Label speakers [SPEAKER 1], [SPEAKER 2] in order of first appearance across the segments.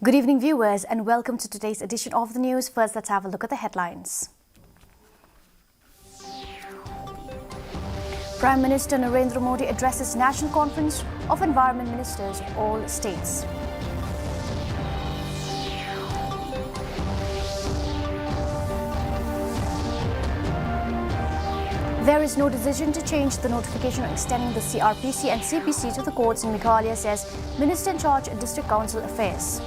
[SPEAKER 1] Good evening, viewers, and welcome to today's edition of the news. First, let's have a look at the headlines. Prime Minister Narendra Modi addresses National Conference of Environment Ministers of all states. There is no decision to change the notification on extending the CRPC and CPC to the courts in Meghalaya, says Minister in charge of District Council Affairs.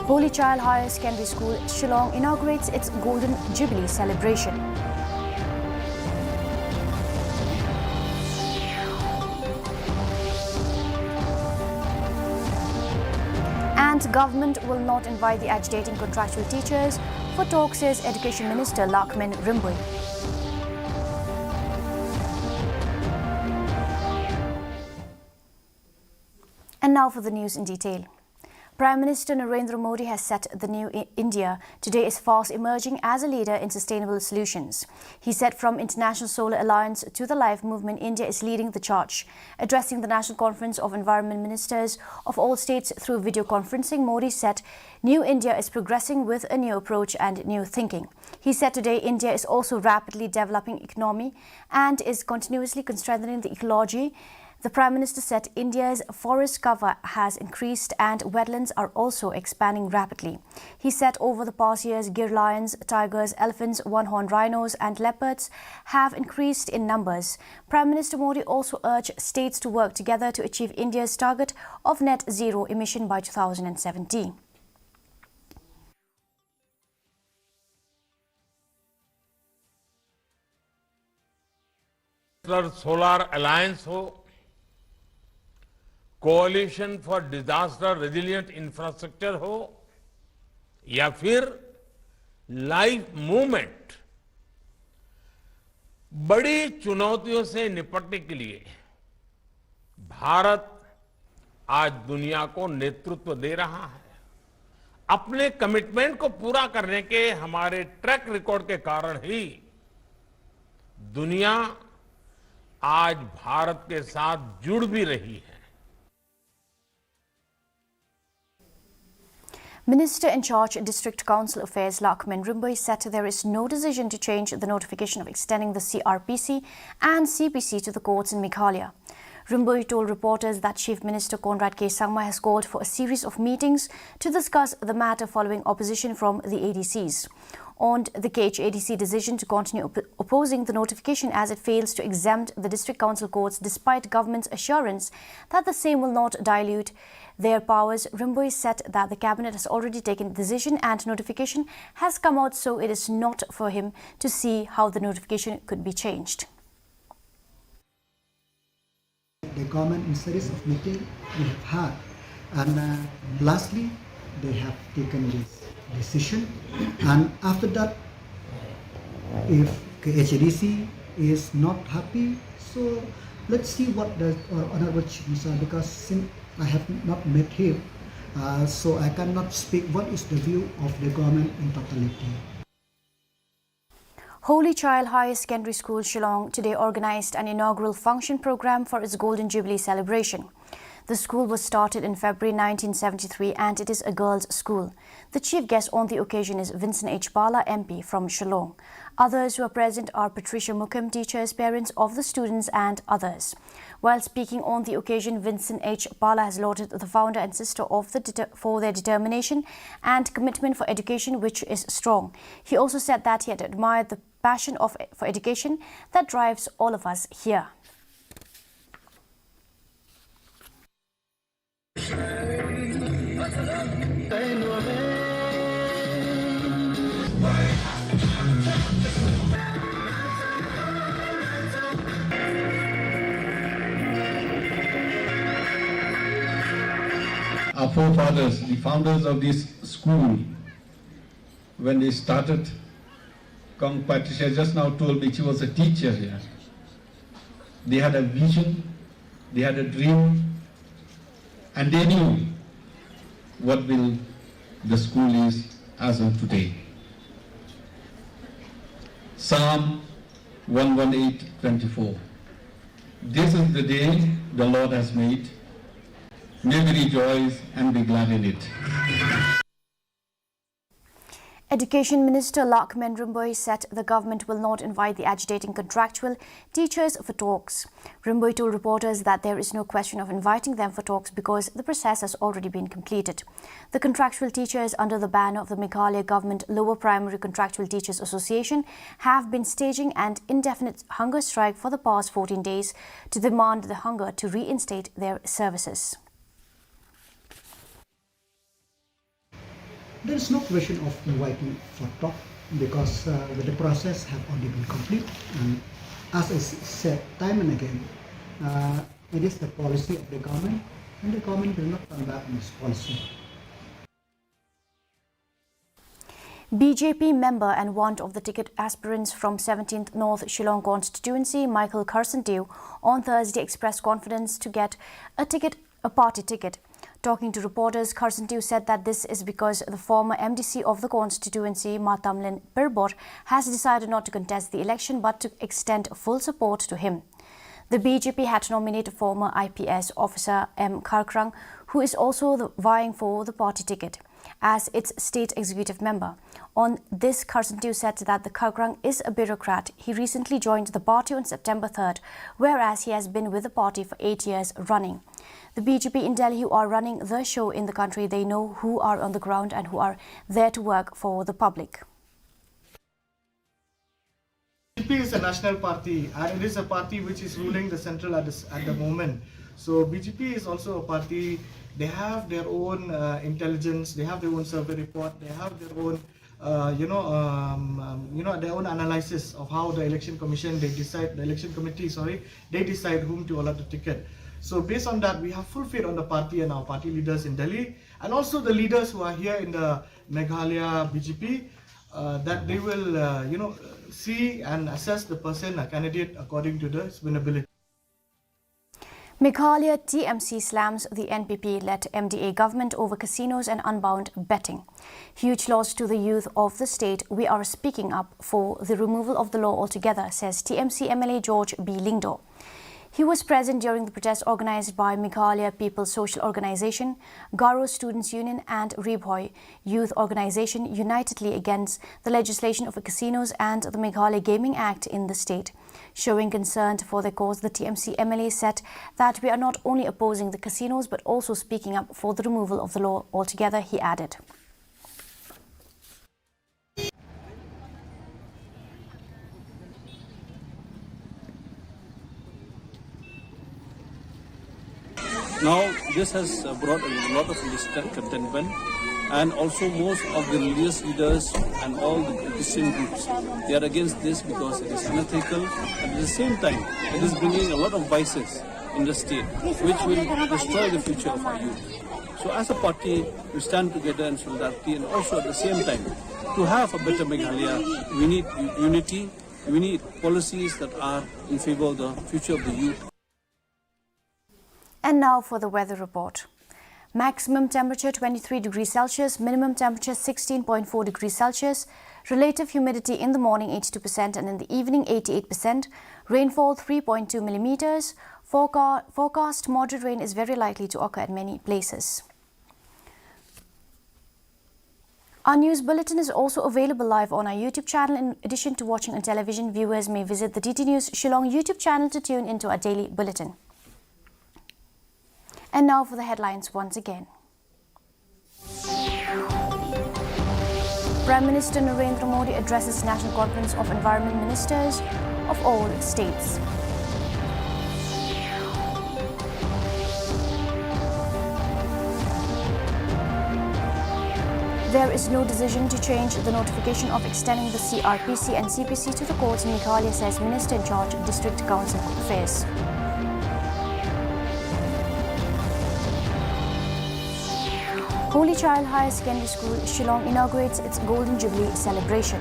[SPEAKER 1] Holy Child Higher Secondary School, Shillong inaugurates its Golden Jubilee celebration. And government will not invite the agitating contractual teachers for talk, says Education Minister Lakmin Rimboy. And now for the news in detail. Prime Minister Narendra Modi has said the new India today is fast emerging as a leader in sustainable solutions. He said from International Solar Alliance to the Life Movement, India is leading the charge. Addressing the National Conference of Environment Ministers of all states through video conferencing, Modi said New India is progressing with a new approach and new thinking. He said today India is also rapidly developing economy and is continuously strengthening the ecology. The Prime Minister said India's forest cover has increased and wetlands are also expanding rapidly. He said over the past years, Gir lions, tigers, elephants, one-horned rhinos and leopards have increased in numbers. Prime Minister Modi also urged states to work together to achieve India's target of net zero emission by 2070.
[SPEAKER 2] Solar Alliance हो, कोalition for disaster resilient infrastructure हो या फिर life movement, बड़ी चुनौतियों से निपटने के लिए भारत आज दुनिया को नेतृत्व दे रहा है। अपने कमिटमेंट को पूरा करने के हमारे ट्रैक रिकॉर्ड के कारण ही दुनिया आज भारत के साथ जुड़ भी रही है।
[SPEAKER 1] Minister in charge of District Council Affairs Lakmin Rimboy said there is no decision to change the notification of extending the CRPC and CPC to the courts in Meghalaya. Rimboy told reporters that Chief Minister Conrad K. Sangma has called for a series of meetings to discuss the matter following opposition from the ADCs. On the KHADC decision to continue opposing the notification as it fails to exempt the District Council courts despite government's assurance that the same will not dilute their powers, Rimboy said that the cabinet has already taken a decision and notification has come out, so it is not for him to see how the notification could be changed.
[SPEAKER 3] The government in series of meetings we have had, and lastly they have taken this decision, and after that if KHADC is not happy, so let's see what the honorable Chief Minister, because since I have not met him, so I cannot speak what is the view of the government in totality.
[SPEAKER 1] Holy Child Higher Secondary School, Shillong, today organized an inaugural function program for its Golden Jubilee celebration. The school was started in February 1973 and it is a girls' school. The chief guest on the occasion is Vincent H. Bala, MP from Shillong. Others who are present are Patricia Mukim, teachers, parents of the students and others. While speaking on the occasion, Vincent H. Bala has lauded the founder and sister of for their determination and commitment for education, which is strong. He also said that he had admired the passion for education that drives all of us here.
[SPEAKER 4] Our forefathers, the founders of this school, when they started, Kong Patricia just now told me she was a teacher here. They had a vision, they had a dream, and they knew what will the school is as of today. Psalm 118:24. This is the day the Lord has made. May we rejoice and be glad in it.
[SPEAKER 1] Education Minister Lakmen Rimboy said the government will not invite the agitating contractual teachers for talks. Rimboy told reporters that there is no question of inviting them for talks because the process has already been completed. The contractual teachers under the banner of the Meghalaya Government Lower Primary Contractual Teachers Association have been staging an indefinite hunger strike for the past 14 days to demand the hunger to reinstate their services.
[SPEAKER 3] There is no question of inviting for talk because the process have already been complete, and as I said time and again, it is the policy of the government, and the government will not turn back on its policy.
[SPEAKER 1] BJP member and one of the ticket aspirants from 17th North Shillong constituency, Michael Karsantiu, on Thursday expressed confidence to get a party ticket. Talking to reporters, Karsantiu said that this is because the former MDC of the constituency, Matamlin Pirbor, has decided not to contest the election but to extend full support to him. The BJP had nominated former IPS officer M. Karkrang, who is also vying for the party ticket, as its state executive member. On this, Karsantiu said that the Karkrang is a bureaucrat. He recently joined the party on September 3rd, whereas he has been with the party for 8 years running. The BJP in Delhi who are running the show in the country, they know who are on the ground and who are there to work for the public.
[SPEAKER 5] BJP is a national party and it is a party which is ruling the central at the moment. So BJP is also a party, they have their own intelligence, they have their own survey report, they have their own their own analysis of how the election commission, they decide whom to allot the ticket. So based on that, we have full faith on the party and our party leaders in Delhi, and also the leaders who are here in the Meghalaya BJP, that they will, see and assess the person, a candidate, according to the winnability.
[SPEAKER 1] Meghalaya TMC slams the NPP-led MDA government over casinos and unbound betting. Huge loss to the youth of the state. We are speaking up for the removal of the law altogether, says TMC MLA George B. Lingdo. He was present during the protest organized by Meghalaya People's Social Organization, Garo Students' Union and Rebhoy Youth Organization unitedly against the legislation of casinos and the Meghalaya Gaming Act in the state. Showing concern for their cause, the TMC MLA said that we are not only opposing the casinos but also speaking up for the removal of the law altogether, he added.
[SPEAKER 6] Now, this has brought a lot of contentment, and also most of the religious leaders and all the Christian groups, they are against this because it is unethical, and at the same time, it is bringing a lot of vices in the state, which will destroy the future of our youth. So as a party, we stand together in solidarity, and also at the same time, to have a better Meghalaya, we need unity, we need policies that are in favor of the future of the youth.
[SPEAKER 1] And now for the weather report. Maximum temperature 23 degrees Celsius, minimum temperature 16.4 degrees Celsius, relative humidity in the morning 82% and in the evening 88%, rainfall 3.2 millimeters, forecast moderate rain is very likely to occur at many places. Our news bulletin is also available live on our YouTube channel. In addition to watching on television, viewers may visit the DT News Shillong YouTube channel to tune into our daily bulletin. And now for the headlines once again. Prime Minister Narendra Modi addresses National Conference of Environment Ministers of all states. There is no decision to change the notification of extending the CRPC and CPC to the courts in Meghalaya, says Minister in charge of District Council Affairs. Holy Child Higher Secondary School, Shillong inaugurates its Golden Jubilee celebration.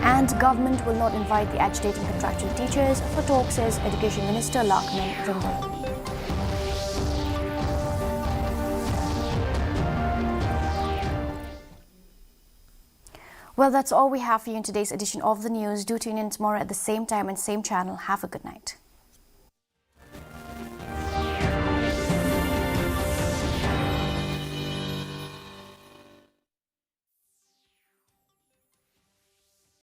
[SPEAKER 1] And government will not invite the agitating contractual teachers for talk, says Education Minister Lakmen Rimboy. Well, that's all we have for you in today's edition of the news. Do tune in tomorrow at the same time and same channel. Have a good night.